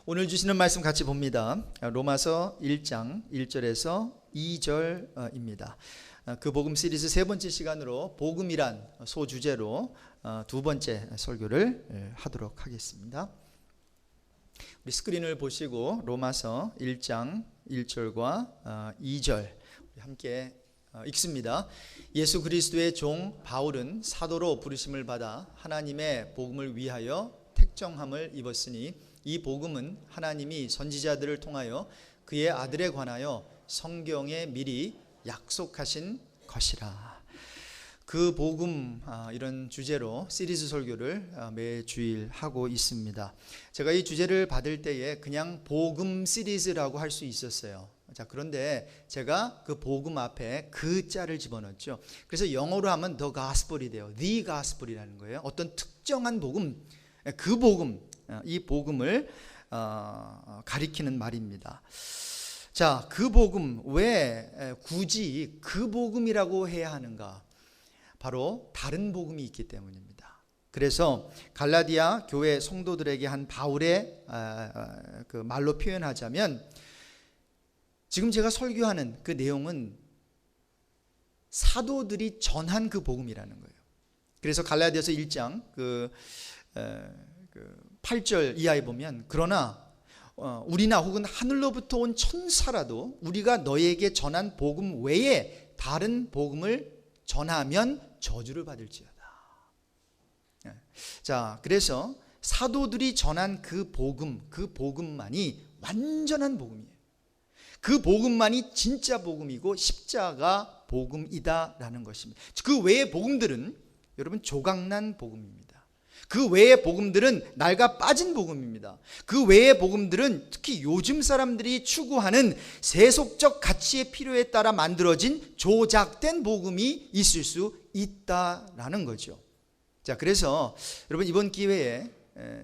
오늘 주시는 말씀 같이 봅니다. 로마서 1장 1절에서 2절입니다. 그 복음 시리즈 세 번째 시간으로 복음이란 소주제로 두 번째 설교를 하도록 하겠습니다. 우리 스크린을 보시고 로마서 1장 1절과 2절 함께 읽습니다. 예수 그리스도의 종 바울은 사도로 부르심을 받아 하나님의 복음을 위하여 택정함을 입었으니 이 복음은 하나님이 선지자들을 통하여 그의 아들에 관하여 성경에 미리 약속하신 것이라. 그 복음, 이런 주제로 시리즈 설교를 매 주일 하고 있습니다. 제가 이 주제를 받을 때에 그냥 복음 시리즈라고 할 수 있었어요. 자, 그런데 제가 그 복음 앞에 그 자를 집어넣었죠. 그래서 영어로 하면 the gospel이 돼요. the gospel이라는 거예요. 어떤 특정한 복음, 그 복음, 이 복음을 가리키는 말입니다. 자, 그 복음, 왜 굳이 그 복음이라고 해야 하는가? 바로 다른 복음이 있기 때문입니다. 그래서 갈라디아 교회 성도들에게 한 바울의 그 말로 표현하자면, 지금 제가 설교하는 그 내용은 사도들이 전한 그 복음이라는 거예요. 그래서 갈라디아서 1장 그 8절 이하에 보면, 그러나 우리나 혹은 하늘로부터 온 천사라도 우리가 너에게 전한 복음 외에 다른 복음을 전하면 저주를 받을지어다. 자, 그래서 사도들이 전한 그 복음만이 완전한 복음이에요. 그 복음만이 진짜 복음이고 십자가 복음이다라는 것입니다. 그 외의 복음들은 여러분 조각난 복음입니다. 그 외의 복음들은 낡아 빠진 복음입니다. 그 외의 복음들은 특히 요즘 사람들이 추구하는 세속적 가치의 필요에 따라 만들어진 조작된 복음이 있을 수 있다라는 거죠. 자, 그래서 여러분 이번 기회에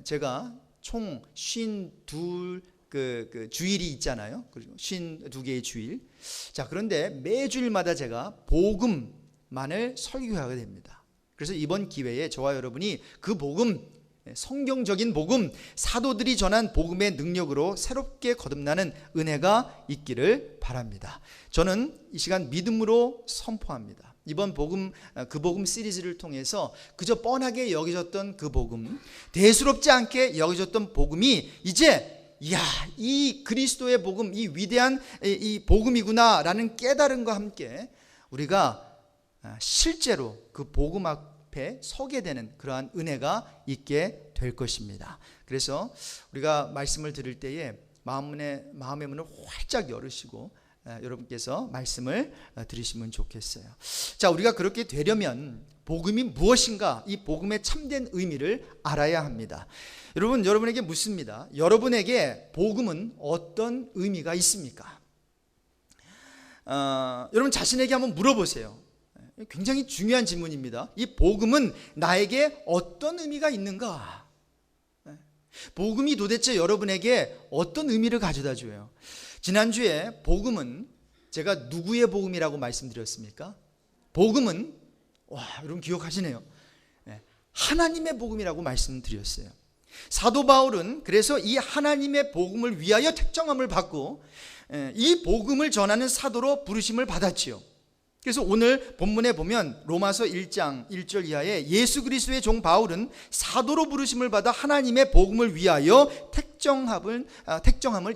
제가 총 52 그 주일이 있잖아요. 그리고 52개의 주일. 자, 그런데 매 주일마다 제가 복음만을 설교하게 됩니다. 그래서 이번 기회에 저와 여러분이 그 복음, 성경적인 복음, 사도들이 전한 복음의 능력으로 새롭게 거듭나는 은혜가 있기를 바랍니다. 저는 이 시간 믿음으로 선포합니다. 이번 복음, 그 복음 시리즈를 통해서 그저 뻔하게 여겨졌던 그 복음, 대수롭지 않게 여겨졌던 복음이 이제 이 그리스도의 복음, 이 위대한 이 복음이구나라는 깨달음과 함께 우리가 실제로 그 복음 앞에 서게 되는 그러한 은혜가 있게 될 것입니다. 그래서 우리가 말씀을 들을 때에 마음의 문을 활짝 열으시고 여러분께서 말씀을 들으시면 좋겠어요. 자, 우리가 그렇게 되려면 복음이 무엇인가, 이 복음의 참된 의미를 알아야 합니다. 여러분에게 묻습니다. 여러분에게 복음은 어떤 의미가 있습니까? 여러분 자신에게 한번 물어보세요. 굉장히 중요한 질문입니다. 이 복음은 나에게 어떤 의미가 있는가? 복음이 도대체 여러분에게 어떤 의미를 가져다 줘요? 지난주에 복음은 제가 누구의 복음이라고 말씀드렸습니까? 복음은 여러분 기억하시네요. 하나님의 복음이라고 말씀드렸어요. 사도 바울은 그래서 이 하나님의 복음을 위하여 택정함을 받고 이 복음을 전하는 사도로 부르심을 받았지요. 그래서 오늘 본문에 보면 로마서 1장 1절 이하에 예수 그리스도의 종 바울은 사도로 부르심을 받아 하나님의 복음을 위하여 택정함을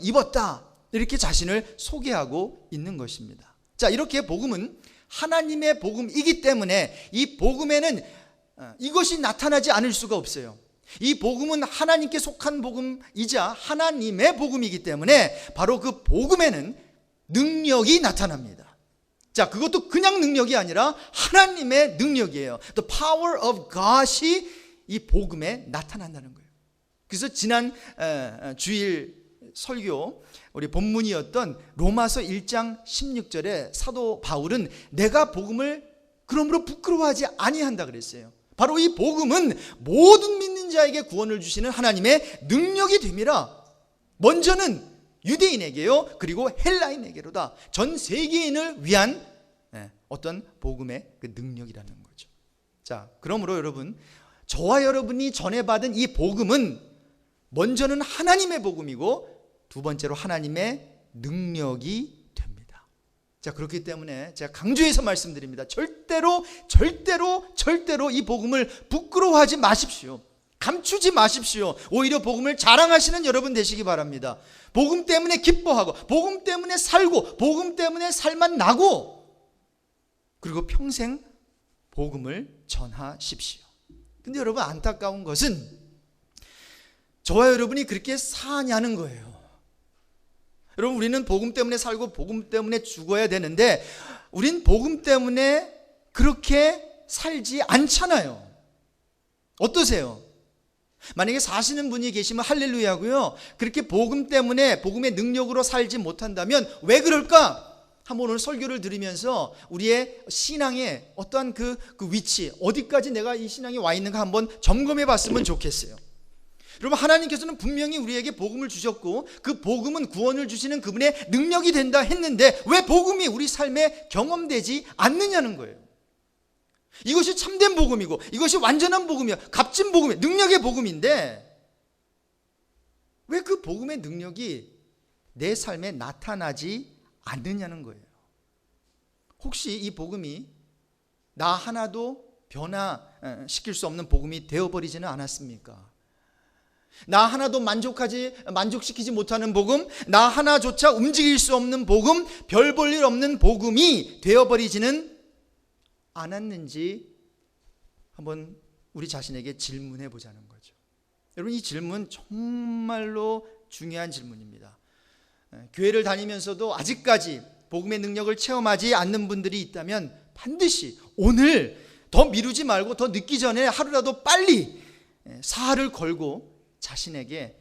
입었다, 이렇게 자신을 소개하고 있는 것입니다. 자, 이렇게 복음은 하나님의 복음이기 때문에 이 복음에는 이것이 나타나지 않을 수가 없어요. 이 복음은 하나님께 속한 복음이자 하나님의 복음이기 때문에 바로 그 복음에는 능력이 나타납니다. 자, 그것도 그냥 능력이 아니라 하나님의 능력이에요. The power of God이 이 복음에 나타난다는 거예요. 그래서 지난 주일 설교 우리 본문이었던 로마서 1장 16절에 사도 바울은 내가 복음을 그러므로 부끄러워하지 아니한다 그랬어요. 바로 이 복음은 모든 믿는 자에게 구원을 주시는 하나님의 능력이 됨이라. 먼저는 유대인에게요, 그리고 헬라인에게로다. 전 세계인을 위한 어떤 복음의 그 능력이라는 거죠. 자, 그러므로 여러분, 저와 여러분이 전해받은 이 복음은 먼저는 하나님의 복음이고 두 번째로 하나님의 능력이 됩니다. 자, 그렇기 때문에 제가 강조해서 말씀드립니다. 절대로 이 복음을 부끄러워하지 마십시오. 감추지 마십시오. 오히려 복음을 자랑하시는 여러분 되시기 바랍니다. 복음 때문에 기뻐하고, 복음 때문에 살고, 복음 때문에 살만 나고, 그리고 평생 복음을 전하십시오. 근데 여러분, 안타까운 것은 저와 여러분이 그렇게 사냐는 거예요. 여러분, 우리는 복음 때문에 살고 복음 때문에 죽어야 되는데 우린 복음 때문에 그렇게 살지 않잖아요. 어떠세요? 만약에 사시는 분이 계시면 할렐루야고요. 그렇게 복음 때문에 복음의 능력으로 살지 못한다면 왜 그럴까? 한번 오늘 설교를 들으면서 우리의 신앙의 어떠한 그 위치, 어디까지 내가 이 신앙에 와 있는가 한번 점검해 봤으면 좋겠어요. 여러분, 하나님께서는 분명히 우리에게 복음을 주셨고 그 복음은 구원을 주시는 그분의 능력이 된다 했는데 왜 복음이 우리 삶에 경험되지 않느냐는 거예요. 이것이 참된 복음이고 이것이 완전한 복음이야, 값진 복음이야, 능력의 복음인데 왜 그 복음의 능력이 내 삶에 나타나지 않느냐는 거예요. 혹시 이 복음이 나 하나도 변화시킬 수 없는 복음이 되어버리지는 않았습니까? 나 하나도 만족시키지 못하는 복음, 나 하나조차 움직일 수 없는 복음, 별 볼 일 없는 복음이 되어버리지는 않았는지 한번 우리 자신에게 질문해 보자는 거죠. 여러분, 이 질문 정말로 중요한 질문입니다. 교회를 다니면서도 아직까지 복음의 능력을 체험하지 않는 분들이 있다면 반드시 오늘 더 미루지 말고 더 늦기 전에 하루라도 빨리 사활을 걸고 자신에게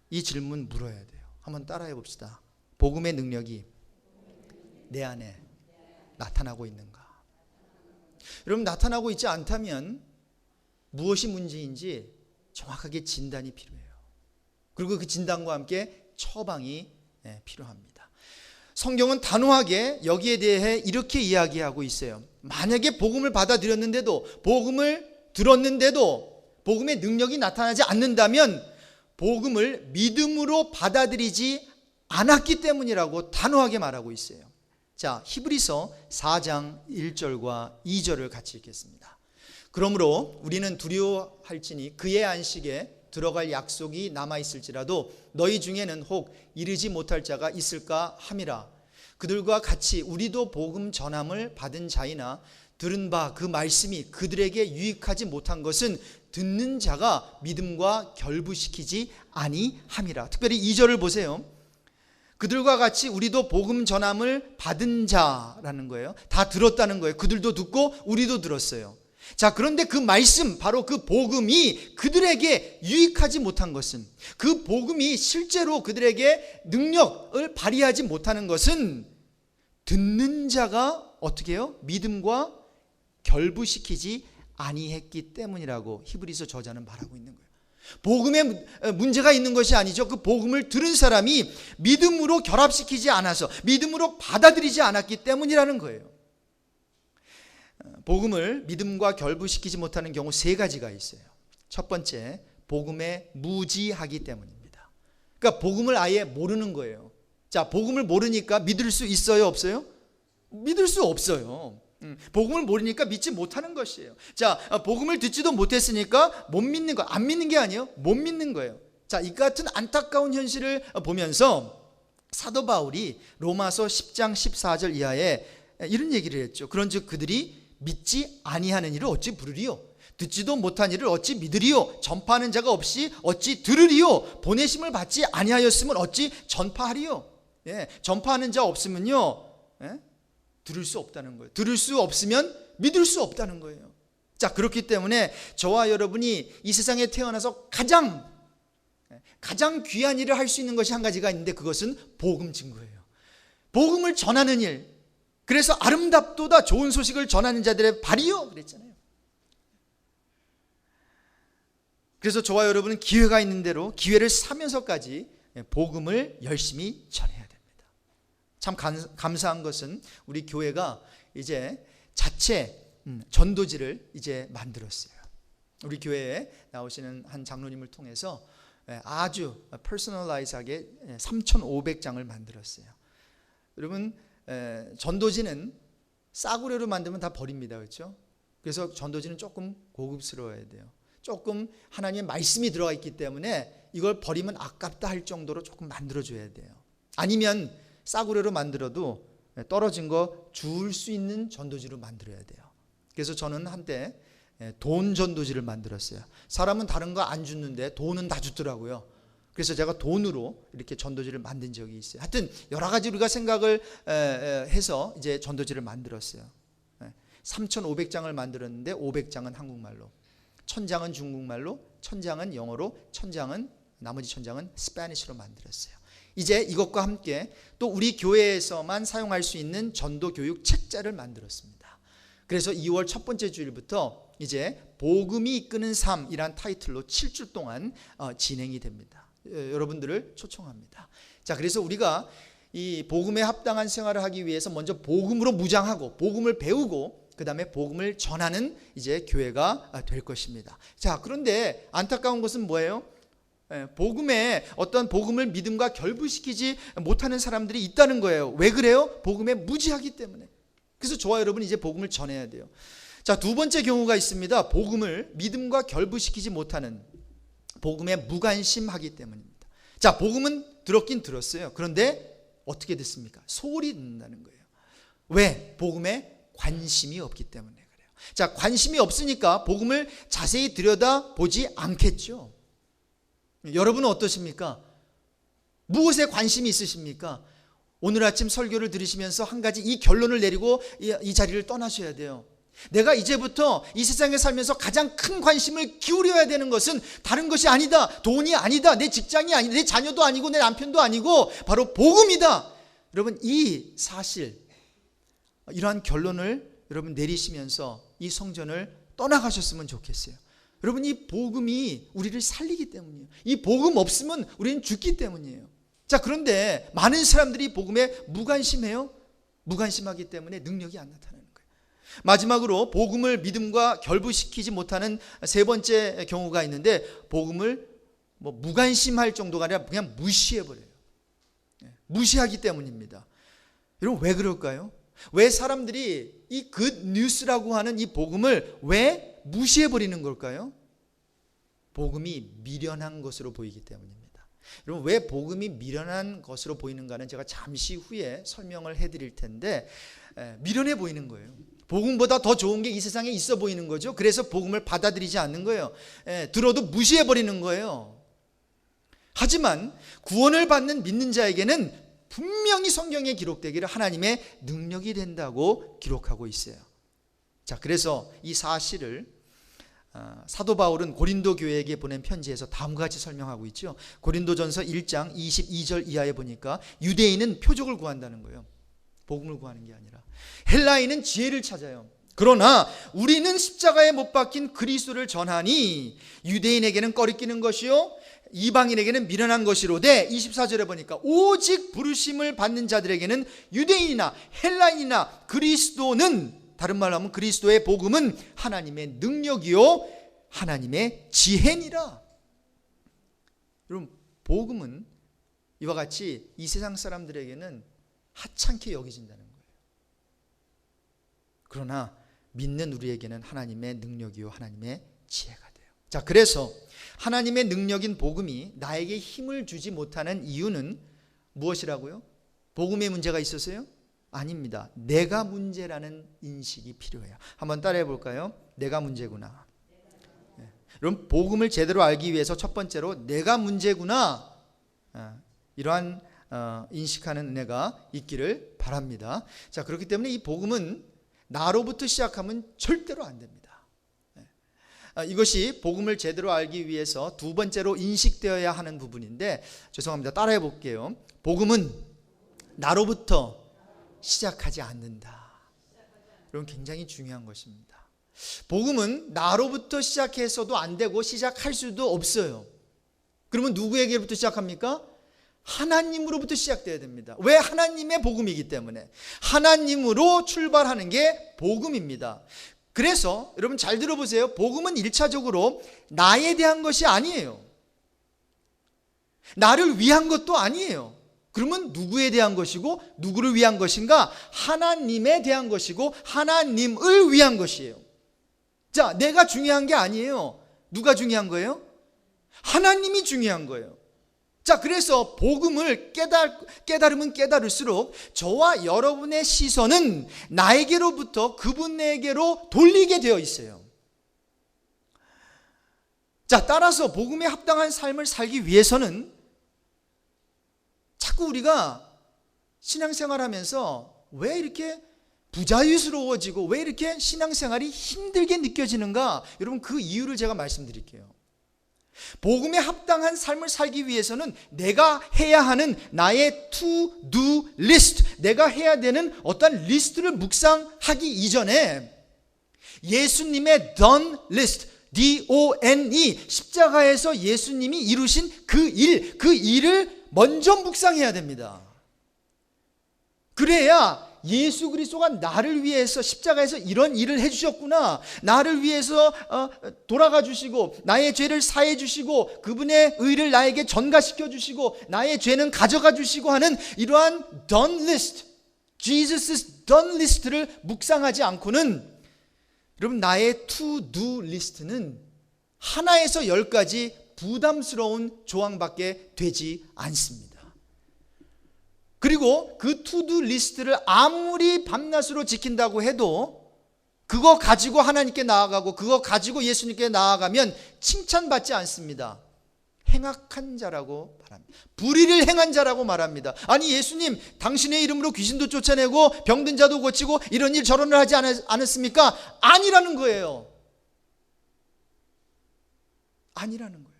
이 질문 물어야 돼요. 한번 따라해 봅시다. 복음의 능력이 내 안에 나타나고 있는가? 여러분, 나타나고 있지 않다면 무엇이 문제인지 정확하게 진단이 필요해요. 그리고 그 진단과 함께 처방이 필요합니다. 성경은 단호하게 여기에 대해 이렇게 이야기하고 있어요. 만약에 복음을 받아들였는데도, 복음을 들었는데도 복음의 능력이 나타나지 않는다면 복음을 믿음으로 받아들이지 않았기 때문이라고 단호하게 말하고 있어요. 자, 히브리서 4장 1절과 2절을 같이 읽겠습니다. 그러므로 우리는 두려워할지니 그의 안식에 들어갈 약속이 남아있을지라도 너희 중에는 혹 이르지 못할 자가 있을까 함이라. 그들과 같이 우리도 복음 전함을 받은 자이나 들은 바 그 말씀이 그들에게 유익하지 못한 것은 듣는 자가 믿음과 결부시키지 아니함이라. 특별히 2절을 보세요. 그들과 같이 우리도 복음 전함을 받은 자라는 거예요. 다 들었다는 거예요. 그들도 듣고 우리도 들었어요. 자, 그런데 그 말씀, 바로 그 복음이 그들에게 유익하지 못한 것은, 그 복음이 실제로 그들에게 능력을 발휘하지 못하는 것은 듣는 자가 어떻게 해요? 믿음과 결부시키지 아니했기 때문이라고 히브리서 저자는 말하고 있는 거예요. 복음에 문제가 있는 것이 아니죠. 그 복음을 들은 사람이 믿음으로 결합시키지 않아서, 믿음으로 받아들이지 않았기 때문이라는 거예요. 복음을 믿음과 결부시키지 못하는 경우 세 가지가 있어요. 첫 번째, 복음에 무지하기 때문입니다. 그러니까 복음을 아예 모르는 거예요. 자, 복음을 모르니까 믿을 수 있어요, 없어요? 믿을 수 없어요. 복음을 모르니까 믿지 못하는 것이에요. 자, 복음을 듣지도 못했으니까 못 믿는 거, 안 믿는 게 아니에요. 못 믿는 거예요. 자, 이 같은 안타까운 현실을 보면서 사도 바울이 로마서 10장 14절 이하에 이런 얘기를 했죠. 그런즉 그들이 믿지 아니하는 일을 어찌 부르리요? 듣지도 못한 일을 어찌 믿으리요? 전파하는 자가 없이 어찌 들으리요? 보내심을 받지 아니하였으면 어찌 전파하리요? 전파하는 자 없으면요, 들을 수 없다는 거예요. 들을 수 없으면 믿을 수 없다는 거예요. 자, 그렇기 때문에 저와 여러분이 이 세상에 태어나서 가장 귀한 일을 할 수 있는 것이 한 가지가 있는데 그것은 복음 증거예요. 복음을 전하는 일. 그래서 아름답도다 좋은 소식을 전하는 자들의 발이요 그랬잖아요. 그래서 저와 여러분은 기회가 있는 대로 기회를 사면서까지 복음을 열심히 전해야 됩니다. 참 감사한 것은 우리 교회가 이제 자체 전도지를 이제 만들었어요. 우리 교회에 나오시는 한 장로님을 통해서 아주 퍼스널라이즈하게 3,500장을 만들었어요. 여러분, 전도지는 싸구려로 만들면 다 버립니다. 그렇죠? 그래서 전도지는 조금 고급스러워야 돼요. 조금 하나님의 말씀이 들어가 있기 때문에 이걸 버리면 아깝다 할 정도로 조금 만들어줘야 돼요. 아니면 싸구려로 만들어도 떨어진 거 줄 수 있는 전도지로 만들어야 돼요. 그래서 저는 한때 돈 전도지를 만들었어요. 사람은 다른 거 안 주는데 돈은 다 주더라고요. 그래서 제가 돈으로 이렇게 전도지를 만든 적이 있어요. 하여튼 여러 가지 우리가 생각을 해서 이제 전도지를 만들었어요. 3,500장을 만들었는데 500장은 한국말로, 1,000장은 중국말로, 1,000장은 영어로, 나머지 1,000장은 스페니쉬로 만들었어요. 이제 이것과 함께 또 우리 교회에서만 사용할 수 있는 전도 교육 책자를 만들었습니다. 그래서 2월 첫 번째 주일부터 이제 복음이 이끄는 삶이란 타이틀로 7주 동안 진행이 됩니다. 여러분들을 초청합니다. 자, 그래서 우리가 이 복음에 합당한 생활을 하기 위해서 먼저 복음으로 무장하고 복음을 배우고 그 다음에 복음을 전하는 이제 교회가 될 것입니다. 자, 그런데 안타까운 것은 뭐예요? 복음에 어떤 복음을 믿음과 결부시키지 못하는 사람들이 있다는 거예요. 왜 그래요? 복음에 무지하기 때문에. 그래서 저와 여러분 이제 복음을 전해야 돼요. 자, 두 번째 경우가 있습니다. 복음을 믿음과 결부시키지 못하는, 복음에 무관심하기 때문입니다. 자, 복음은 들었긴 들었어요. 그런데 어떻게 됐습니까? 소홀히 듣는다는 거예요. 왜? 복음에 관심이 없기 때문에 그래요. 자, 관심이 없으니까 복음을 자세히 들여다보지 않겠죠. 여러분은 어떠십니까? 무엇에 관심이 있으십니까? 오늘 아침 설교를 들으시면서 한 가지 이 결론을 내리고 이 자리를 떠나셔야 돼요. 내가 이제부터 이 세상에 살면서 가장 큰 관심을 기울여야 되는 것은 다른 것이 아니다. 돈이 아니다. 내 직장이 아니다. 내 자녀도 아니고 내 남편도 아니고 바로 복음이다. 여러분, 이 사실, 이러한 결론을 여러분 내리시면서 이 성전을 떠나가셨으면 좋겠어요. 여러분, 이 복음이 우리를 살리기 때문이에요. 이 복음 없으면 우리는 죽기 때문이에요. 자, 그런데 많은 사람들이 복음에 무관심해요. 무관심하기 때문에 능력이 안 나타나는 거예요. 마지막으로 복음을 믿음과 결부시키지 못하는 세 번째 경우가 있는데, 복음을 무관심할 정도가 아니라 그냥 무시해버려요. 무시하기 때문입니다. 여러분, 왜 그럴까요? 왜 사람들이 이 굿뉴스라고 하는 이 복음을 왜 무시해버리는 걸까요? 복음이 미련한 것으로 보이기 때문입니다. 여러분, 왜 복음이 미련한 것으로 보이는가는 제가 잠시 후에 설명을 해드릴 텐데, 미련해 보이는 거예요. 복음보다 더 좋은 게 이 세상에 있어 보이는 거죠. 그래서 복음을 받아들이지 않는 거예요. 들어도 무시해버리는 거예요. 하지만 구원을 받는 믿는 자에게는 분명히 성경에 기록되기를 하나님의 능력이 된다고 기록하고 있어요. 자, 그래서 이 사실을 사도 바울은 고린도 교회에게 보낸 편지에서 다음과 같이 설명하고 있죠. 고린도전서 1장 22절 이하에 보니까 유대인은 표적을 구한다는 거예요. 복음을 구하는 게 아니라. 헬라인은 지혜를 찾아요. 그러나 우리는 십자가에 못 박힌 그리스도를 전하니 유대인에게는 꺼리끼는 것이요 이방인에게는 미련한 것이로되, 24절에 보니까 오직 부르심을 받는 자들에게는 유대인이나 헬라인이나 그리스도는, 다른 말로 하면 그리스도의 복음은 하나님의 능력이요 하나님의 지혜니라. 여러분, 복음은 이와 같이 이 세상 사람들에게는 하찮게 여겨진다는 거예요. 그러나 믿는 우리에게는 하나님의 능력이요 하나님의 지혜가 돼요. 자, 그래서 하나님의 능력인 복음이 나에게 힘을 주지 못하는 이유는 무엇이라고요? 복음에 문제가 있어서요? 아닙니다. 내가 문제라는 인식이 필요해요. 한번 따라해 볼까요? 내가 문제구나. 여러분, 복음을 제대로 알기 위해서 첫 번째로 내가 문제구나, 이러한 인식하는 은혜가 있기를 바랍니다. 자, 그렇기 때문에 이 복음은 나로부터 시작하면 절대로 안 됩니다. 이것이 복음을 제대로 알기 위해서 두 번째로 인식되어야 하는 부분인데, 죄송합니다. 따라해 볼게요. 복음은 나로부터 시작하지 않는다. 여러분, 굉장히 중요한 것입니다. 복음은 나로부터 시작해서도 안 되고 시작할 수도 없어요. 그러면 누구에게부터 시작합니까? 하나님으로부터 시작돼야 됩니다. 왜? 하나님의 복음이기 때문에. 하나님으로 출발하는 게 복음입니다. 그래서 여러분 잘 들어보세요. 복음은 1차적으로 나에 대한 것이 아니에요. 나를 위한 것도 아니에요. 그러면 누구에 대한 것이고 누구를 위한 것인가? 하나님에 대한 것이고 하나님을 위한 것이에요. 자, 내가 중요한 게 아니에요. 누가 중요한 거예요? 하나님이 중요한 거예요. 자, 그래서 복음을 깨달으면 깨달을수록 저와 여러분의 시선은 나에게로부터 그분에게로 돌리게 되어 있어요. 자, 따라서 복음에 합당한 삶을 살기 위해서는 자꾸 우리가 신앙생활하면서 왜 이렇게 부자유스러워지고 왜 이렇게 신앙생활이 힘들게 느껴지는가? 여러분, 그 이유를 제가 말씀드릴게요. 복음에 합당한 삶을 살기 위해서는 내가 해야 하는 나의 to-do list, 내가 해야 되는 어떤 리스트를 묵상하기 이전에 예수님의 done list, D-O-N-E, 십자가에서 예수님이 이루신 그 일을 먼저 묵상해야 됩니다. 그래야 예수 그리스도가 나를 위해서 십자가에서 이런 일을 해주셨구나, 나를 위해서 돌아가 주시고 나의 죄를 사해 주시고 그분의 의를 나에게 전가시켜 주시고 나의 죄는 가져가 주시고 하는 이러한 done list, Jesus' done list를 묵상하지 않고는 여러분, 나의 to-do 리스트는 하나에서 10가지 부담스러운 조항밖에 되지 않습니다. 그리고 그 to-do 리스트를 아무리 밤낮으로 지킨다고 해도 그거 가지고 하나님께 나아가고 그거 가지고 예수님께 나아가면 칭찬받지 않습니다. 행악한 자라고 말합니다. 불의를 행한 자라고 말합니다. 아니, 예수님 당신의 이름으로 귀신도 쫓아내고 병든 자도 고치고 이런 일 저런 일 하지 않았습니까? 아니라는 거예요. 아니라는 거예요.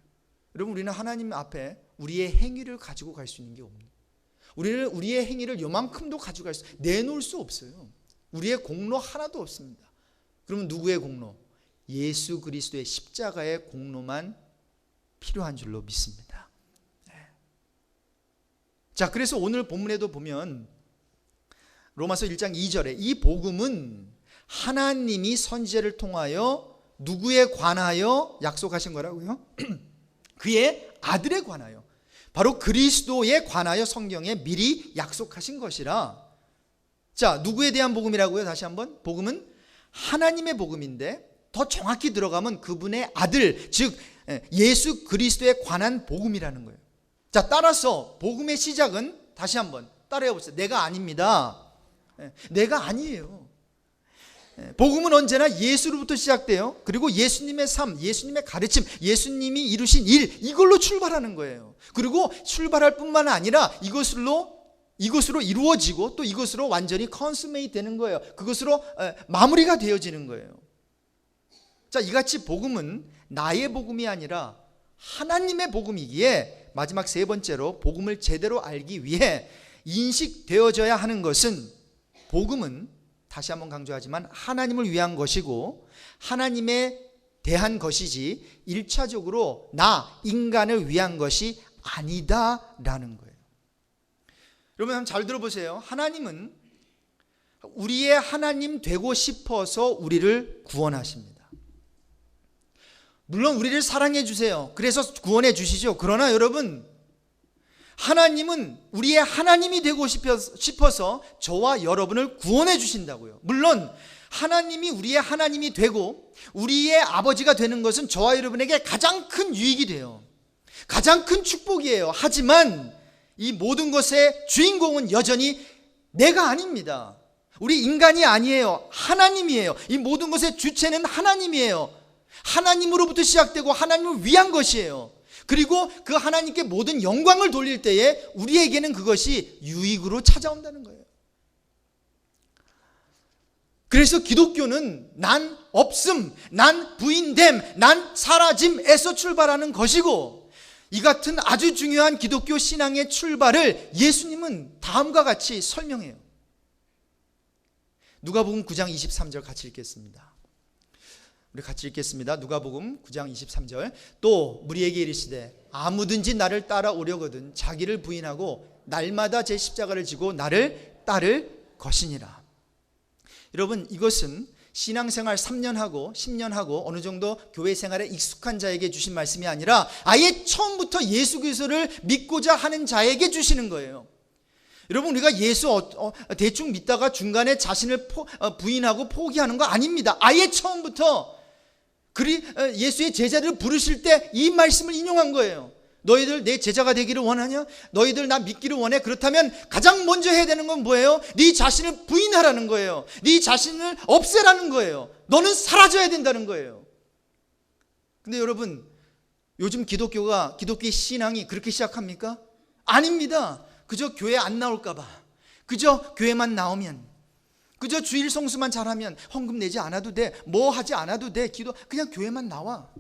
여러분, 우리는 하나님 앞에 우리의 행위를 가지고 갈 수 있는 게 없는, 우리는 우리의 행위를 요만큼도 가져갈 내놓을 수 없어요. 우리의 공로 하나도 없습니다. 그러면 누구의 공로? 예수 그리스도의 십자가의 공로만 필요한 줄로 믿습니다. 자, 그래서 오늘 본문에도 보면 로마서 1장 2절에 이 복음은 하나님이 선지자를 통하여 누구에 관하여 약속하신 거라고요? 그의 아들에 관하여, 바로 그리스도에 관하여 성경에 미리 약속하신 것이라. 자, 누구에 대한 복음이라고요? 다시 한번, 복음은 하나님의 복음인데 더 정확히 들어가면 그분의 아들, 즉 예수 그리스도에 관한 복음이라는 거예요. 자, 따라서 복음의 시작은 다시 한번 따라해 보세요. 내가 아닙니다. 내가 아니에요. 복음은 언제나 예수로부터 시작돼요. 그리고 예수님의 삶, 예수님의 가르침, 예수님이 이루신 일, 이걸로 출발하는 거예요. 그리고 출발할 뿐만 아니라 이것으로 이루어지고 또 이것으로 완전히 컨스메이트 되는 거예요. 그것으로 마무리가 되어지는 거예요. 자, 이같이 복음은 나의 복음이 아니라 하나님의 복음이기에 마지막 세 번째로 복음을 제대로 알기 위해 인식되어져야 하는 것은, 복음은 다시 한번 강조하지만 하나님을 위한 것이고 하나님에 대한 것이지 1차적으로 나 인간을 위한 것이 아니다라는 거예요. 여러분, 한번 잘 들어보세요. 하나님은 우리의 하나님 되고 싶어서 우리를 구원하십니다. 물론 우리를 사랑해 주세요. 그래서 구원해 주시죠. 그러나 여러분, 하나님은 우리의 하나님이 되고 싶어서 저와 여러분을 구원해 주신다고요. 물론 하나님이 우리의 하나님이 되고 우리의 아버지가 되는 것은 저와 여러분에게 가장 큰 유익이 돼요. 가장 큰 축복이에요. 하지만 이 모든 것의 주인공은 여전히 내가 아닙니다. 우리 인간이 아니에요. 하나님이에요. 이 모든 것의 주체는 하나님이에요. 하나님으로부터 시작되고 하나님을 위한 것이에요. 그리고 그 하나님께 모든 영광을 돌릴 때에 우리에게는 그것이 유익으로 찾아온다는 거예요. 그래서 기독교는 난 없음, 난 부인됨, 난 사라짐에서 출발하는 것이고, 이 같은 아주 중요한 기독교 신앙의 출발을 예수님은 다음과 같이 설명해요. 누가복음 9장 23절 같이 읽겠습니다. 우리 같이 읽겠습니다. 누가복음 9장 23절. 또 무리에게 이르시되 아무든지 나를 따라오려거든 자기를 부인하고 날마다 제 십자가를 지고 나를 따를 것이니라. 여러분, 이것은 신앙생활 3년 하고 10년 하고 어느 정도 교회 생활에 익숙한 자에게 주신 말씀이 아니라 아예 처음부터 예수 그리스도를 믿고자 하는 자에게 주시는 거예요. 여러분, 우리가 예수 대충 믿다가 중간에 자신을 부인하고 포기하는 거 아닙니다. 아예 처음부터 예수의 제자들을 부르실 때 이 말씀을 인용한 거예요. 너희들 내 제자가 되기를 원하냐? 너희들 나 믿기를 원해? 그렇다면 가장 먼저 해야 되는 건 뭐예요? 네 자신을 부인하라는 거예요. 네 자신을 없애라는 거예요. 너는 사라져야 된다는 거예요. 근데 여러분, 요즘 기독교의 신앙이 그렇게 시작합니까? 아닙니다. 그저 교회 안 나올까 봐, 그저 교회만 나오면, 그저 주일 성수만 잘하면, 헌금 내지 않아도 돼, 뭐 하지 않아도 돼, 그냥 교회만 나와.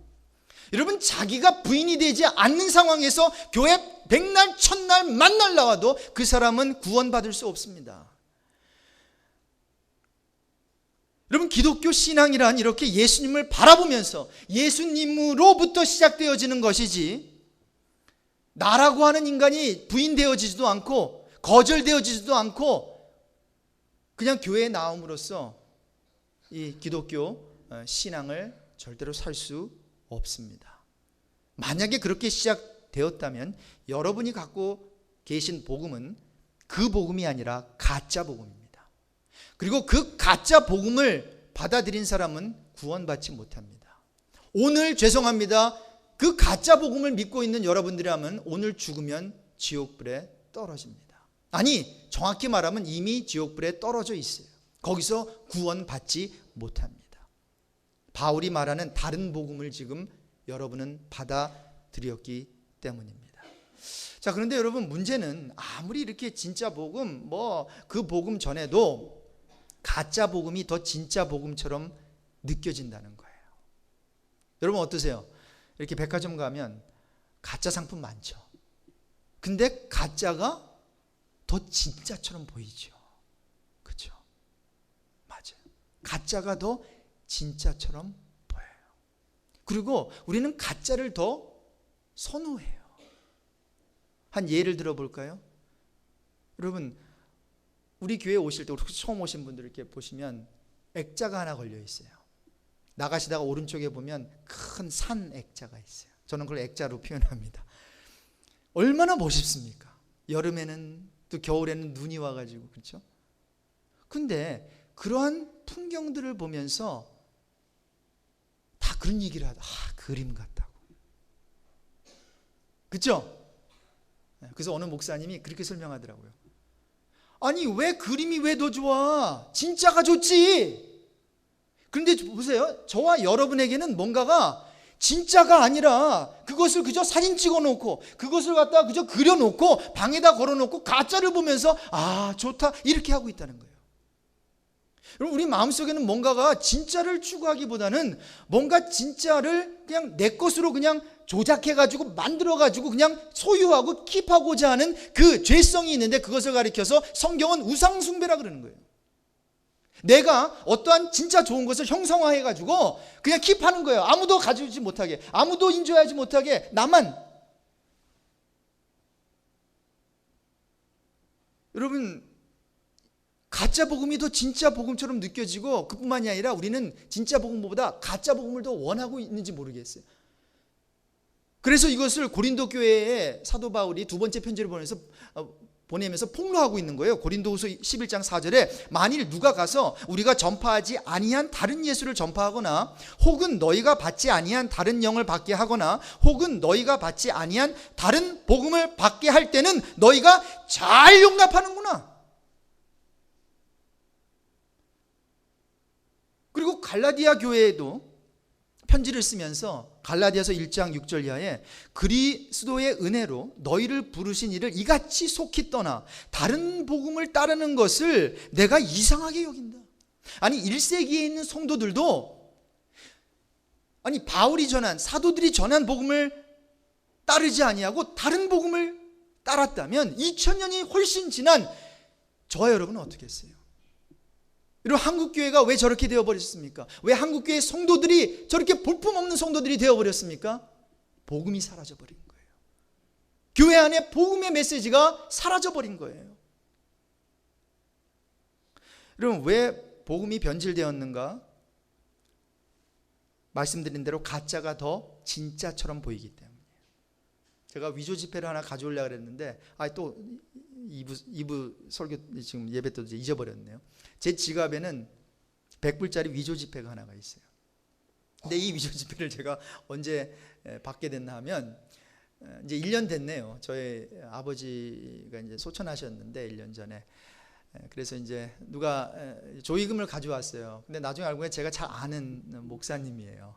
여러분, 자기가 부인이 되지 않는 상황에서 교회 백날 천날 만날 나와도 그 사람은 구원받을 수 없습니다. 여러분, 기독교 신앙이란 이렇게 예수님을 바라보면서 예수님으로부터 시작되어지는 것이지, 나라고 하는 인간이 부인되어지지도 않고 거절되어지지도 않고 그냥 교회에 나옴으로써 이 기독교 신앙을 절대로 살 수 없습니다. 만약에 그렇게 시작되었다면 여러분이 갖고 계신 복음은 그 복음이 아니라 가짜 복음입니다. 그리고 그 가짜 복음을 받아들인 사람은 구원받지 못합니다. 오늘 죄송합니다. 그 가짜 복음을 믿고 있는 여러분들이라면 오늘 죽으면 지옥불에 떨어집니다. 아니, 정확히 말하면 이미 지옥불에 떨어져 있어요. 거기서 구원받지 못합니다. 바울이 말하는 다른 복음을 지금 여러분은 받아들였기 때문입니다. 자, 그런데 여러분, 문제는 아무리 이렇게 진짜 복음, 그 복음 전에도 가짜 복음이 더 진짜 복음처럼 느껴진다는 거예요. 여러분 어떠세요? 이렇게 백화점 가면 가짜 상품 많죠. 근데 가짜가 더 진짜처럼 보이죠. 그렇죠? 맞아요. 가짜가 더 진짜처럼 보여요. 그리고 우리는 가짜를 더 선호해요. 한 예를 들어볼까요? 여러분, 우리 교회에 오실 때, 처음 오신 분들 이렇게 보시면 액자가 하나 걸려 있어요. 나가시다가 오른쪽에 보면 큰 산 액자가 있어요. 저는 그걸 액자로 표현합니다. 얼마나 멋있습니까? 여름에는 또 겨울에는 눈이 와가지고, 그렇죠? 근데 그러한 풍경들을 보면서 다 그런 얘기를 하다. 그림 같다고. 그렇죠? 그래서 어느 목사님이 그렇게 설명하더라고요. 아니, 왜 그림이 왜 더 좋아? 진짜가 좋지. 그런데 보세요. 저와 여러분에게는 뭔가가 진짜가 아니라 그것을 그저 사진 찍어놓고 그것을 갖다가 그저 그려놓고 방에다 걸어놓고 가짜를 보면서 좋다 이렇게 하고 있다는 거예요. 여러분, 우리 마음속에는 뭔가가 진짜를 추구하기보다는 뭔가 진짜를 그냥 내 것으로 그냥 조작해가지고 만들어가지고 그냥 소유하고 킵하고자 하는 그 죄성이 있는데, 그것을 가리켜서 성경은 우상숭배라 그러는 거예요. 내가 어떠한 진짜 좋은 것을 형성화해가지고 그냥 킵하는 거예요. 아무도 가지지 못하게, 아무도 인조하지 못하게, 나만. 여러분, 가짜 복음이 더 진짜 복음처럼 느껴지고, 그뿐만이 아니라 우리는 진짜 복음보다 가짜 복음을 더 원하고 있는지 모르겠어요. 그래서 이것을 고린도 교회에 사도 바울이 두 번째 편지를 보내면서 폭로하고 있는 거예요. 고린도후서 11장 4절에 만일 누가 가서 우리가 전파하지 아니한 다른 예수를 전파하거나, 혹은 너희가 받지 아니한 다른 영을 받게 하거나, 혹은 너희가 받지 아니한 다른 복음을 받게 할 때는 너희가 잘 용납하는구나. 그리고 갈라디아 교회에도 편지를 쓰면서 갈라디아서 1장 6절 이하에 그리스도의 은혜로 너희를 부르신 이를 이같이 속히 떠나 다른 복음을 따르는 것을 내가 이상하게 여긴다. 아니, 1세기에 있는 성도들도 바울이 전한, 사도들이 전한 복음을 따르지 아니하고 다른 복음을 따랐다면 2000년이 훨씬 지난 저와 여러분은 어떻게 했어요? 여러분, 한국교회가 왜 저렇게 되어버렸습니까? 왜 한국교회 성도들이 저렇게 볼품없는 성도들이 되어버렸습니까? 복음이 사라져버린 거예요. 교회 안에 복음의 메시지가 사라져버린 거예요. 여러분, 왜 복음이 변질되었는가? 말씀드린 대로 가짜가 더 진짜처럼 보이기 때문에. 제가 위조 지폐를 하나 가져오려고 그랬는데 또 2부 설교 지금 예배 때 잊어버렸네요. 제 지갑에는 100불짜리 위조 지폐가 하나가 있어요. 근데 이 위조 지폐를 제가 언제 받게 됐나 하면 이제 1년 됐네요. 저희 아버지가 이제 소천하셨는데 1년 전에. 그래서 이제 누가 조의금을 가져왔어요. 근데 나중에 알고 보니 제가 잘 아는 목사님이에요.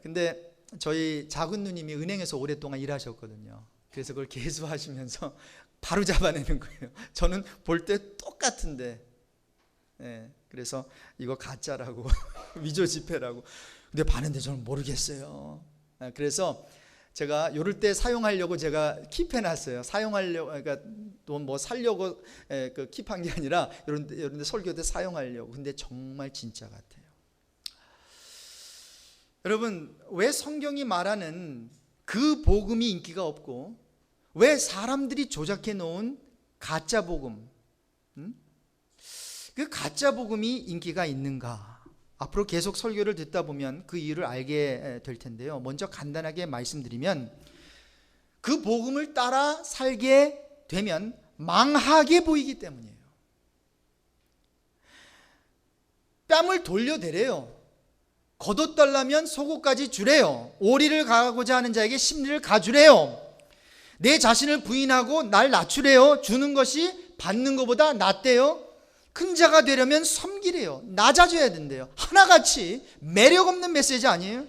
근데 저희 작은 누님이 은행에서 오랫동안 일하셨거든요. 그래서 그걸 계수하시면서 바로 잡아내는 거예요. 저는 볼 때 똑같은데. 그래서 이거 가짜라고 위조 지폐라고. 근데 봤는데 저는 모르겠어요. 그래서 제가 이럴 때 사용하려고 제가 킵해놨어요. 사용하려고, 그러니까 돈 뭐 살려고 그 킵한 게 아니라 이런 데 설교 때 사용하려고. 근데 정말 진짜 같아요. 여러분, 왜 성경이 말하는 그 복음이 인기가 없고 왜 사람들이 조작해 놓은 가짜 복음, 그 가짜 복음이 인기가 있는가? 앞으로 계속 설교를 듣다 보면 그 이유를 알게 될 텐데요. 먼저 간단하게 말씀드리면 그 복음을 따라 살게 되면 망하게 보이기 때문이에요. 뺨을 돌려대래요. 걷어달라면 속옷까지 주래요. 오리를 가고자 하는 자에게 심리를 가주래요. 내 자신을 부인하고 날 낮추래요. 주는 것이 받는 것보다 낫대요. 큰 자가 되려면 섬기래요. 낮아져야 된대요. 하나같이 매력 없는 메시지 아니에요?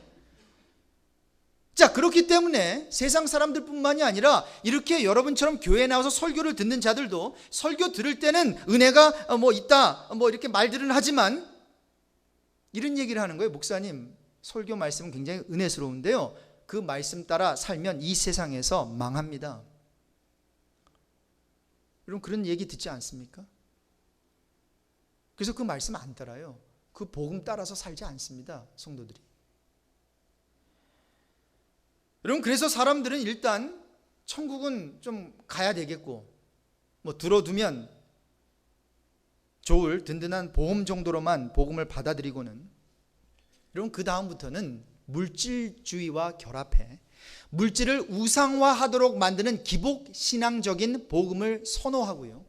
자, 그렇기 때문에 세상 사람들뿐만이 아니라 이렇게 여러분처럼 교회에 나와서 설교를 듣는 자들도 설교 들을 때는 은혜가 있다 이렇게 말들은 하지만 이런 얘기를 하는 거예요. 목사님, 설교 말씀은 굉장히 은혜스러운데요, 그 말씀 따라 살면 이 세상에서 망합니다. 여러분 그런 얘기 듣지 않습니까? 그래서 그 말씀 안 따라요. 그 복음 따라서 살지 않습니다, 성도들이. 여러분 그래서 사람들은 일단 천국은 좀 가야 되겠고 들어두면 좋을 든든한 보험 정도로만 복음을 받아들이고는, 여러분 그 다음부터는 물질주의와 결합해 물질을 우상화하도록 만드는 기복신앙적인 복음을 선호하고요,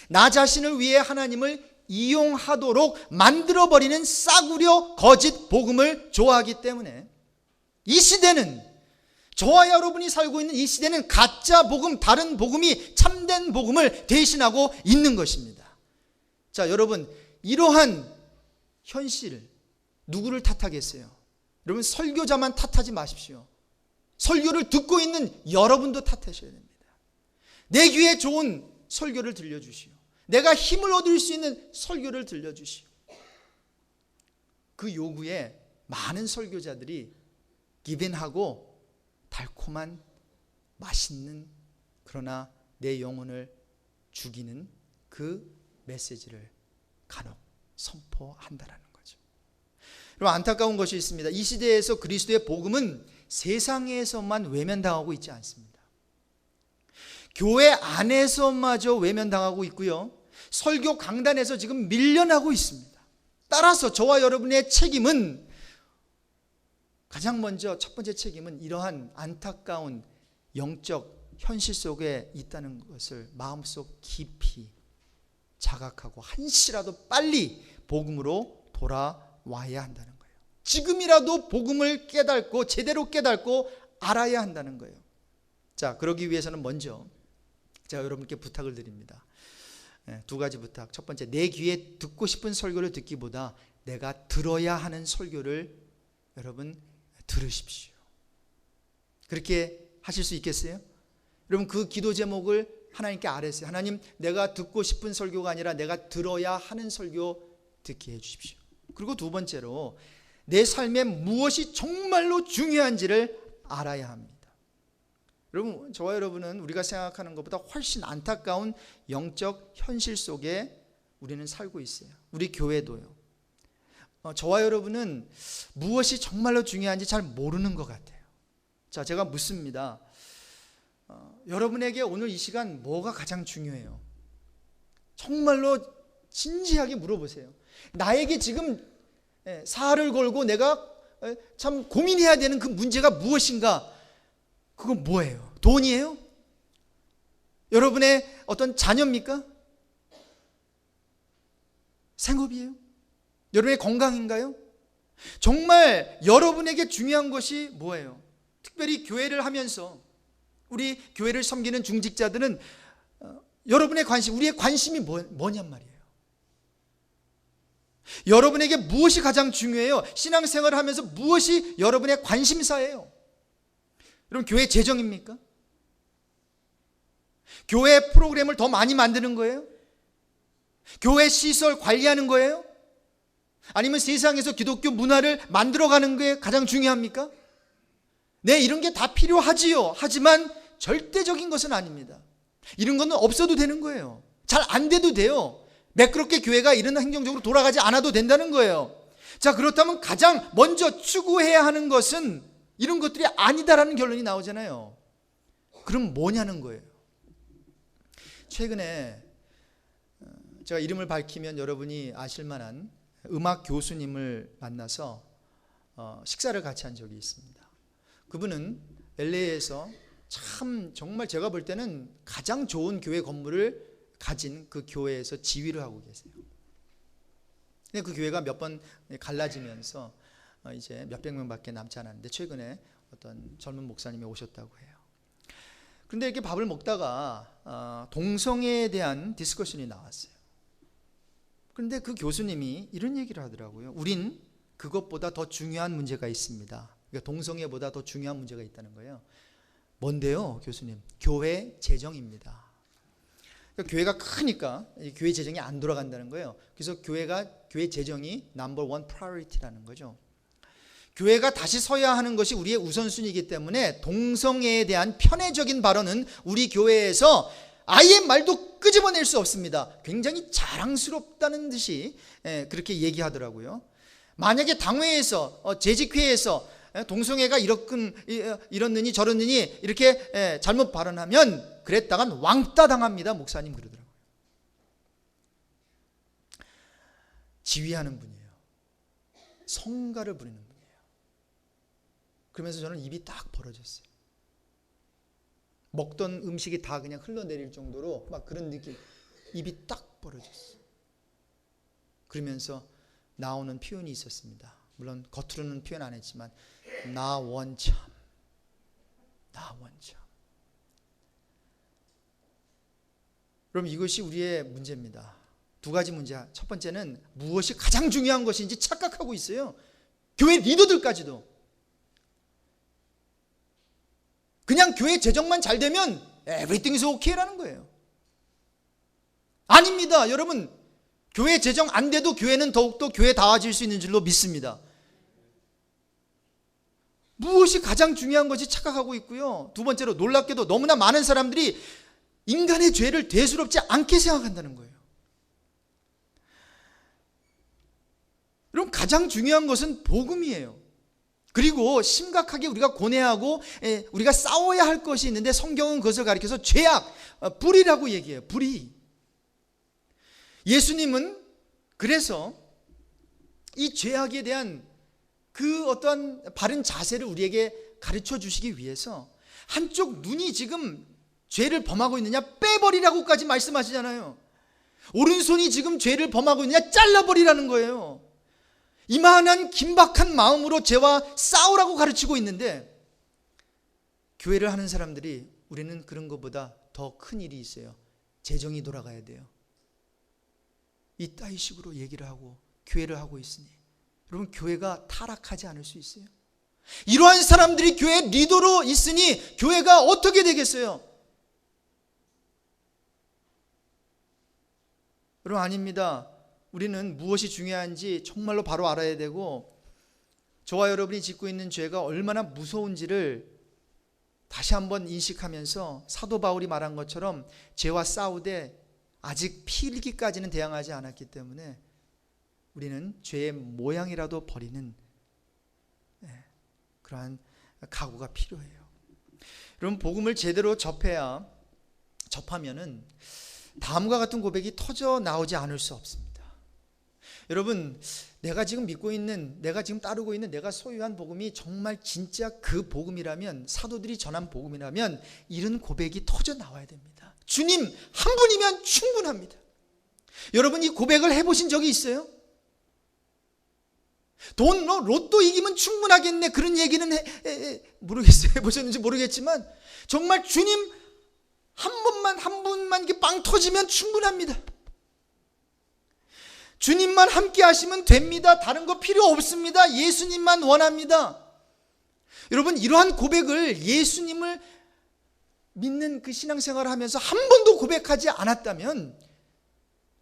나 자신을 위해 하나님을 이용하도록 만들어버리는 싸구려 거짓 복음을 좋아하기 때문에 이 시대는, 저와 여러분이 살고 있는 이 시대는 가짜 복음, 다른 복음이 참된 복음을 대신하고 있는 것입니다. 자, 여러분 이러한 현실 누구를 탓하겠어요? 여러분 설교자만 탓하지 마십시오. 설교를 듣고 있는 여러분도 탓하셔야 됩니다. 내 귀에 좋은 설교를 들려주시오. 내가 힘을 얻을 수 있는 설교를 들려주시오. 그 요구에 많은 설교자들이 기빈하고 달콤한 맛있는, 그러나 내 영혼을 죽이는 그 메시지를 간혹 선포한다라는 거죠. 여러분 안타까운 것이 있습니다. 이 시대에서 그리스도의 복음은 세상에서만 외면당하고 있지 않습니다. 교회 안에서마저 외면당하고 있고요, 설교 강단에서 지금 밀려나고 있습니다. 따라서 저와 여러분의 책임은, 가장 먼저 첫 번째 책임은 이러한 안타까운 영적 현실 속에 있다는 것을 마음속 깊이 자각하고 한시라도 빨리 복음으로 돌아와야 한다는 거예요. 지금이라도 복음을 깨닫고 제대로 깨닫고 알아야 한다는 거예요. 자, 그러기 위해서는 먼저 제가 여러분께 부탁을 드립니다. 두 가지 부탁. 첫 번째, 내 귀에 듣고 싶은 설교를 듣기보다 내가 들어야 하는 설교를 여러분 들으십시오. 그렇게 하실 수 있겠어요? 여러분 그 기도 제목을 하나님께 아뢰세요. 하나님, 내가 듣고 싶은 설교가 아니라 내가 들어야 하는 설교 듣게 해주십시오. 그리고 두 번째로 내 삶에 무엇이 정말로 중요한지를 알아야 합니다. 여러분, 저와 여러분은 우리가 생각하는 것보다 훨씬 안타까운 영적 현실 속에 우리는 살고 있어요. 우리 교회도요. 저와 여러분은 무엇이 정말로 중요한지 잘 모르는 것 같아요. 자, 제가 묻습니다. 여러분에게 오늘 이 시간 뭐가 가장 중요해요? 정말로 진지하게 물어보세요. 나에게 지금 사활을 걸고 내가 참 고민해야 되는 그 문제가 무엇인가? 그건 뭐예요? 돈이에요? 여러분의 어떤 자녀입니까? 생업이에요? 여러분의 건강인가요? 정말 여러분에게 중요한 것이 뭐예요? 특별히 교회를 하면서 우리 교회를 섬기는 중직자들은 여러분의 관심, 우리의 관심이 뭐냔 말이에요. 여러분에게 무엇이 가장 중요해요? 신앙생활을 하면서 무엇이 여러분의 관심사예요? 여러분, 교회 재정입니까? 교회 프로그램을 더 많이 만드는 거예요? 교회 시설 관리하는 거예요? 아니면 세상에서 기독교 문화를 만들어가는 게 가장 중요합니까? 네, 이런 게 다 필요하지요. 하지만 절대적인 것은 아닙니다. 이런 거는 없어도 되는 거예요. 잘 안 돼도 돼요. 매끄럽게 교회가 이런 행정적으로 돌아가지 않아도 된다는 거예요. 자, 그렇다면 가장 먼저 추구해야 하는 것은 이런 것들이 아니다라는 결론이 나오잖아요. 그럼 뭐냐는 거예요. 최근에 제가 이름을 밝히면 여러분이 아실 만한 음악 교수님을 만나서 식사를 같이 한 적이 있습니다. 그분은 LA에서 참 정말 제가 볼 때는 가장 좋은 교회 건물을 가진 그 교회에서 지휘를 하고 계세요. 근데 그 교회가 몇 번 갈라지면서 이제 몇백 명밖에 남지 않았는데 최근에 어떤 젊은 목사님이 오셨다고 해요. 그런데 이렇게 밥을 먹다가 동성애에 대한 디스커션이 나왔어요. 그런데 그 교수님이 이런 얘기를 하더라고요. 우린 그것보다 더 중요한 문제가 있습니다. 그러니까 동성애보다 더 중요한 문제가 있다는 거예요. 뭔데요, 교수님? 교회 재정입니다. 그러니까 교회가 크니까 교회 재정이 안 돌아간다는 거예요. 그래서 교회 재정이 넘버 원 프라이어리티라는 거죠. 교회가 다시 서야 하는 것이 우리의 우선순위이기 때문에 동성애에 대한 편애적인 발언은 우리 교회에서 아예 말도 끄집어낼 수 없습니다. 굉장히 자랑스럽다는 듯이 그렇게 얘기하더라고요. 만약에 당회에서 재직회에서 동성애가 이렇느니 저렇느니 이렇게 잘못 발언하면 그랬다간 왕따 당합니다. 목사님 그러더라고요. 지휘하는 분이에요. 성가를 부리는 분이에요. 그러면서 저는 입이 딱 벌어졌어요. 먹던 음식이 다 그냥 흘러내릴 정도로 막 그런 느낌, 입이 딱 벌어졌어요. 그러면서 나오는 표현이 있었습니다. 물론 겉으로는 표현 안 했지만 나 원참. 그럼 이것이 우리의 문제입니다. 두 가지 문제. 첫 번째는 무엇이 가장 중요한 것인지 착각하고 있어요. 교회 리더들까지도. 그냥 교회 재정만 잘 되면 everything is okay라는 거예요. 아닙니다. 여러분, 교회 재정 안 돼도 교회는 더욱더 교회다워질 수 있는 줄로 믿습니다. 무엇이 가장 중요한 것이 착각하고 있고요. 두 번째로 놀랍게도 너무나 많은 사람들이 인간의 죄를 대수롭지 않게 생각한다는 거예요. 여러분, 가장 중요한 것은 복음이에요. 그리고 심각하게 우리가 고뇌하고 우리가 싸워야 할 것이 있는데 성경은 그것을 가리켜서 죄악, 불의라고 얘기해요. 불의. 예수님은 그래서 이 죄악에 대한 그 어떤 바른 자세를 우리에게 가르쳐 주시기 위해서 한쪽 눈이 지금 죄를 범하고 있느냐 빼버리라고까지 말씀하시잖아요. 오른손이 지금 죄를 범하고 있느냐 잘라버리라는 거예요. 이만한 긴박한 마음으로 죄와 싸우라고 가르치고 있는데 교회를 하는 사람들이 우리는 그런 것보다 더 큰 일이 있어요. 재정이 돌아가야 돼요. 이따위 식으로 얘기를 하고 교회를 하고 있으니 여러분, 교회가 타락하지 않을 수 있어요? 이러한 사람들이 교회 리더로 있으니 교회가 어떻게 되겠어요? 여러분, 아닙니다. 우리는 무엇이 중요한지 정말로 바로 알아야 되고 저와 여러분이 짓고 있는 죄가 얼마나 무서운지를 다시 한번 인식하면서 사도 바울이 말한 것처럼 죄와 싸우되 아직 필기까지는 대항하지 않았기 때문에 우리는 죄의 모양이라도 버리는 그러한 각오가 필요해요. 여러분, 복음을 제대로 접하면은 다음과 같은 고백이 터져 나오지 않을 수 없습니다. 여러분, 내가 지금 믿고 있는, 내가 지금 따르고 있는, 내가 소유한 복음이 정말 진짜 그 복음이라면, 사도들이 전한 복음이라면 이런 고백이 터져 나와야 됩니다. 주님 한 분이면 충분합니다. 여러분, 이 고백을 해보신 적이 있어요? 돈 로또 이기면 충분하겠네, 그런 얘기는 모르겠어요. 해보셨는지 모르겠지만 정말 주님 한 분만 이게 빵 터지면 충분합니다. 주님만 함께 하시면 됩니다. 다른 거 필요 없습니다. 예수님만 원합니다. 여러분, 이러한 고백을, 예수님을 믿는 그 신앙생활을 하면서 한 번도 고백하지 않았다면,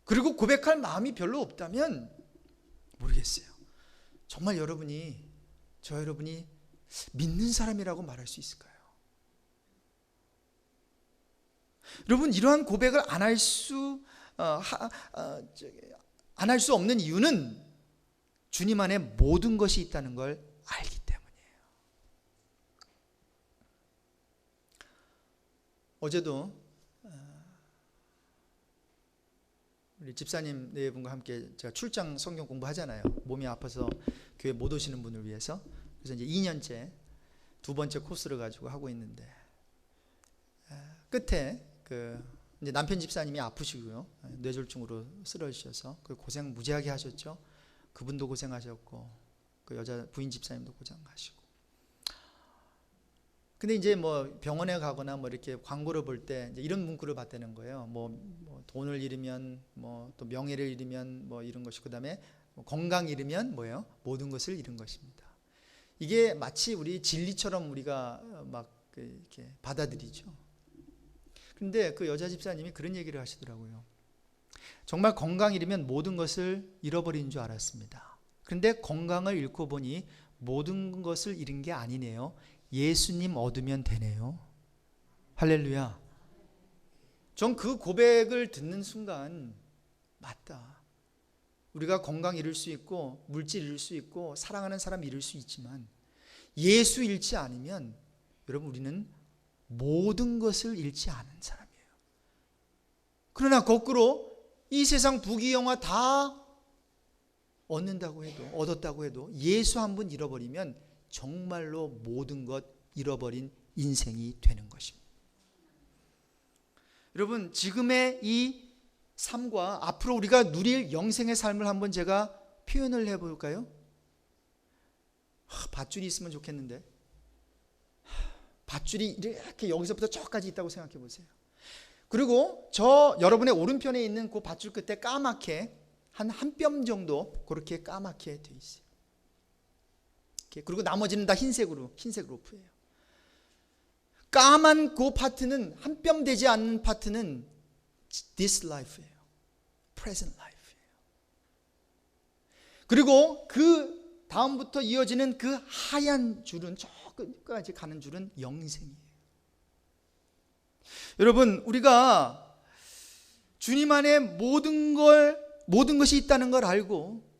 그리고 고백할 마음이 별로 없다면 모르겠어요. 정말 저 여러분이 믿는 사람이라고 말할 수 있을까요? 여러분, 이러한 고백을 안 할 수 없는 이유는 주님 안에 모든 것이 있다는 걸 알기 때문이에요. 어제도 우리 집사님 네 분과 함께 제가 출장 성경 공부하잖아요. 몸이 아파서 교회 못 오시는 분을 위해서. 그래서 이제 2년째 두 번째 코스를 가지고 하고 있는데, 끝에 이제 남편 집사님이 아프시고요, 뇌졸중으로 쓰러지셔서 그 고생 무지하게 하셨죠. 그분도 고생하셨고 그 여자 부인 집사님도 고생하시고. 근데 이제 뭐 병원에 가거나 뭐 이렇게 광고를 볼 때 이런 문구를 봤다는 거예요. 뭐 돈을 잃으면, 뭐 또 명예를 잃으면 뭐 이런 것이고, 그다음에 뭐 건강 잃으면 뭐예요? 모든 것을 잃은 것입니다. 이게 마치 우리 진리처럼 우리가 막 이렇게 받아들이죠. 근데 그 여자 집사님이 그런 얘기를 하시더라고요. 정말 건강 잃으면 모든 것을 잃어버린 줄 알았습니다. 그런데 건강을 잃고 보니 모든 것을 잃은 게 아니네요. 예수님 얻으면 되네요. 할렐루야. 전 그 고백을 듣는 순간, 맞다. 우리가 건강 잃을 수 있고 물질 잃을 수 있고 사랑하는 사람 잃을 수 있지만 예수 잃지 않으면 여러분, 우리는 모든 것을 잃지 않은 사람이에요. 그러나 거꾸로 이 세상 부귀영화 다 얻었다고 해도 예수 한 분 잃어버리면 정말로 모든 것 잃어버린 인생이 되는 것입니다. 여러분, 지금의 이 삶과 앞으로 우리가 누릴 영생의 삶을 한번 제가 표현을 해볼까요? 밧줄이 있으면 좋겠는데, 밧줄이 이렇게 여기서부터 저까지 있다고 생각해 보세요. 그리고 여러분의 오른편에 있는 그 밧줄 끝에 까맣게 한 뼘 정도 그렇게 까맣게 돼 있어요. 그리고 나머지는 다 흰색 로프예요. 까만 그 파트는, 한 뼘 되지 않는 파트는 this life예요. present life예요. 그리고 그 다음부터 이어지는 그 하얀 줄은, 저 끝까지 가는 줄은 영생이에요. 여러분, 우리가 주님 안에 모든 것이 있다는 걸 알고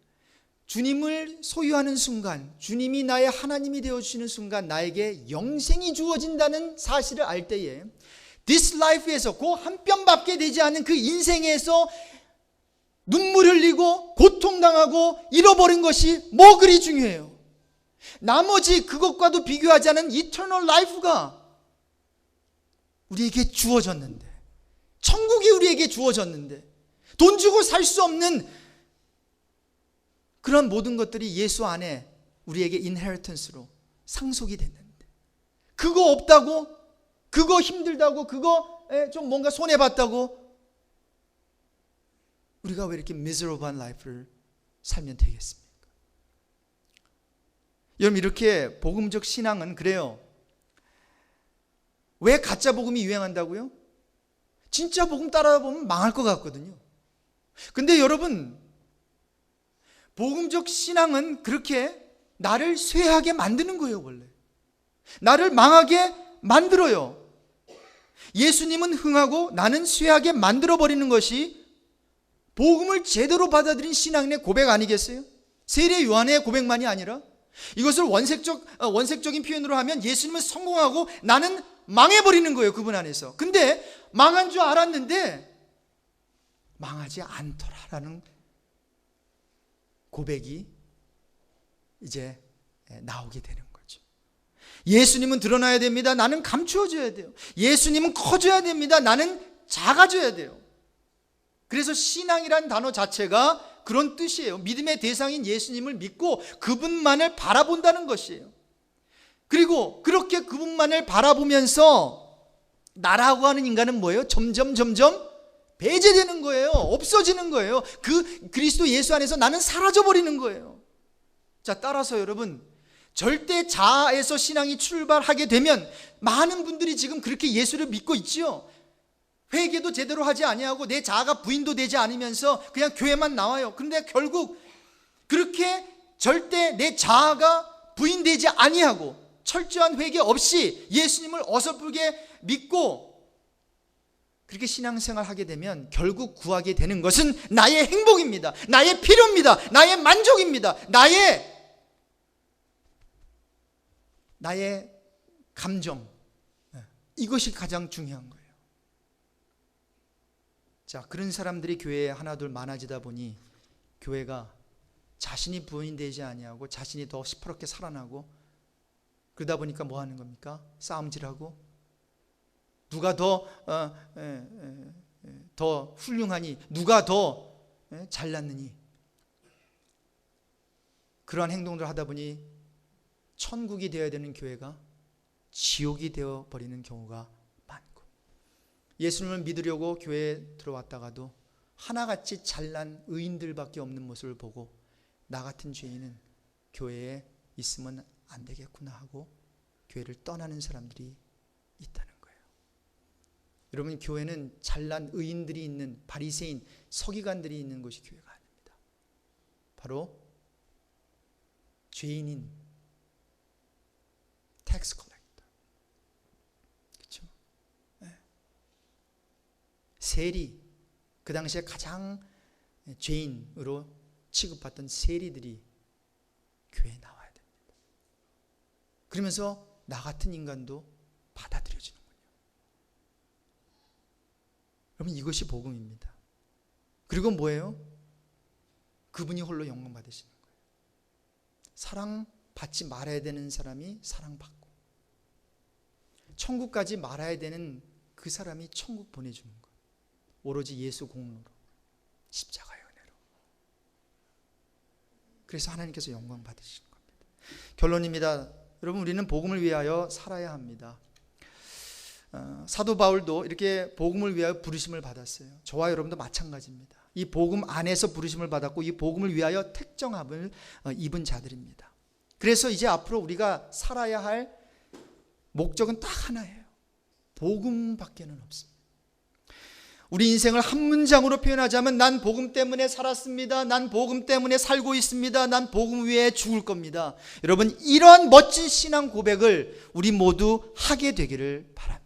주님을 소유하는 순간, 주님이 나의 하나님이 되어주시는 순간 나에게 영생이 주어진다는 사실을 알 때에 this life에서, 그 한 뼘밖에 되지 않는 그 인생에서 눈물 흘리고 고통당하고 잃어버린 것이 뭐 그리 중요해요? 나머지 그것과도 비교하지 않은 eternal life가 우리에게 주어졌는데, 천국이 우리에게 주어졌는데, 돈 주고 살 수 없는 그런 모든 것들이 예수 안에 우리에게 인헤리턴스로 상속이 됐는데, 그거 없다고, 그거 힘들다고, 그거 좀 뭔가 손해봤다고 우리가 왜 이렇게 miserable한 라이프를 살면 되겠습니까? 여러분, 이렇게 복음적 신앙은 그래요. 왜 가짜 복음이 유행한다고요? 진짜 복음 따라다 보면 망할 것 같거든요. 근데 여러분, 복음적 신앙은 그렇게 나를 쇠하게 만드는 거예요. 원래 나를 망하게 만들어요. 예수님은 흥하고 나는 쇠하게 만들어버리는 것이 복음을 제대로 받아들인 신앙인의 고백 아니겠어요? 세례 요한의 고백만이 아니라, 이것을 원색적인 표현으로 하면 예수님은 성공하고 나는 망해버리는 거예요. 그분 안에서. 근데 망한 줄 알았는데 망하지 않더라라는 고백이 이제 나오게 되는 거죠. 예수님은 드러나야 됩니다. 나는 감추어져야 돼요. 예수님은 커져야 됩니다. 나는 작아져야 돼요. 그래서 신앙이란 단어 자체가 그런 뜻이에요. 믿음의 대상인 예수님을 믿고 그분만을 바라본다는 것이에요. 그리고 그렇게 그분만을 바라보면서 나라고 하는 인간은 뭐예요? 점점 배제되는 거예요. 없어지는 거예요. 그 그리스도 예수 안에서 나는 사라져버리는 거예요. 자, 따라서 여러분, 절대 자아에서 신앙이 출발하게 되면 많은 분들이 지금 그렇게 예수를 믿고 있지요. 회개도 제대로 하지 아니하고 내 자아가 부인도 되지 않으면서 그냥 교회만 나와요. 그런데 결국 그렇게 절대 내 자아가 부인되지 아니하고 철저한 회개 없이 예수님을 어설프게 믿고 그렇게 신앙생활 하게 되면 결국 구하게 되는 것은 나의 행복입니다. 나의 필요입니다. 나의 만족입니다. 나의 감정, 이것이 가장 중요한 거예요. 자, 그런 사람들이 교회에 하나둘 많아지다 보니 교회가 자신이 부인되지 아니하고 자신이 더 시퍼렇게 살아나고 그러다 보니까 뭐 하는 겁니까? 싸움질하고 누가 더 훌륭하니, 누가 더 잘났느니, 그러한 행동들을 하다 보니 천국이 되어야 되는 교회가 지옥이 되어버리는 경우가 많고, 예수님을 믿으려고 교회에 들어왔다가도 하나같이 잘난 의인들밖에 없는 모습을 보고 나 같은 죄인은 교회에 있으면 안 되겠구나 하고 교회를 떠나는 사람들이 있다는 거예요. 여러분, 교회는 잘난 의인들이 있는, 바리새인, 서기관들이 있는 곳이 교회가 아닙니다. 바로 죄인인 텍스 컬렉터, 그렇죠? 네. 세리, 그 당시에 가장 죄인으로 취급받던 세리들이 교회에 나와야 됩니다. 그러면서 나 같은 인간도 받아들여지는군요. 여러분, 이것이 복음입니다. 그리고 뭐예요? 그분이 홀로 영광 받으시는 거예요. 사랑받지 말아야 되는 사람이 사랑받고, 천국까지 말아야 되는 그 사람이 천국 보내주는 거예요. 오로지 예수 공로로, 십자가의 은혜로. 그래서 하나님께서 영광 받으시는 겁니다. 결론입니다. 여러분, 우리는 복음을 위하여 살아야 합니다. 사도 바울도 이렇게 복음을 위하여 부르심을 받았어요. 저와 여러분도 마찬가지입니다. 이 복음 안에서 부르심을 받았고 이 복음을 위하여 택정함을 입은 자들입니다. 그래서 이제 앞으로 우리가 살아야 할 목적은 딱 하나예요. 복음밖에는 없습니다. 우리 인생을 한 문장으로 표현하자면 난 복음 때문에 살았습니다. 난 복음 때문에 살고 있습니다. 난 복음 위에 죽을 겁니다. 여러분, 이런 멋진 신앙 고백을 우리 모두 하게 되기를 바랍니다.